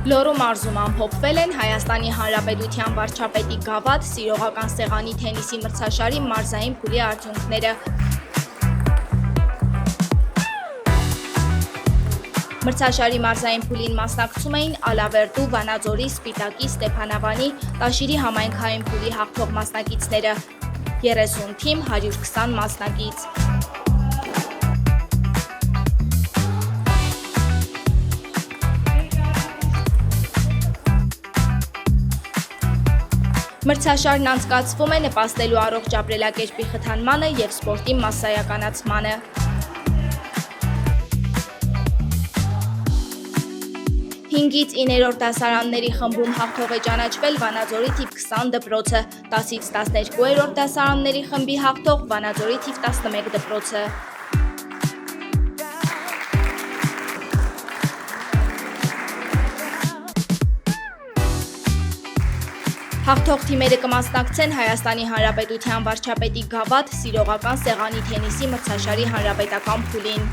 Լոռու մարզում ամփոփվել են Հայաստանի Հանրապետության վարչապետի գավաթ սիրողական սեղանի թենիսի մրցաշարի մարզային փուլի արդյունքները։ Մրցաշարի մարզային փուլին մասնակցում էին Ալավերդու, Վանաձորի, Սպիտակի, Ստեփանավանի, Տաշիրի համայնքային փուլի հաղթող մասնակիցները։ 30 թիմ, 120 մասնակից։ Մրցաշարն անցկացվում է նպաստելու առողջ ապրելակերպի խթանմանը և սպորտի մասսայականացմանը։ 5-ից 9-րդ դասարանների խմբում հաղթող է ճանաչվել Վանաձորի թիվ 20 դպրոցը, 10-ից 12-րդ դասարանների խմբի հաղթող Վանաձորի թիվ 11 դպրոցը։ Հաղթող թիմերը կմասնակցեն Հայաստանի Հանրապետության վարչապետի գավաթ սիրողական սեղանի թենիսի մրցաշարի հանրապետական փուլին։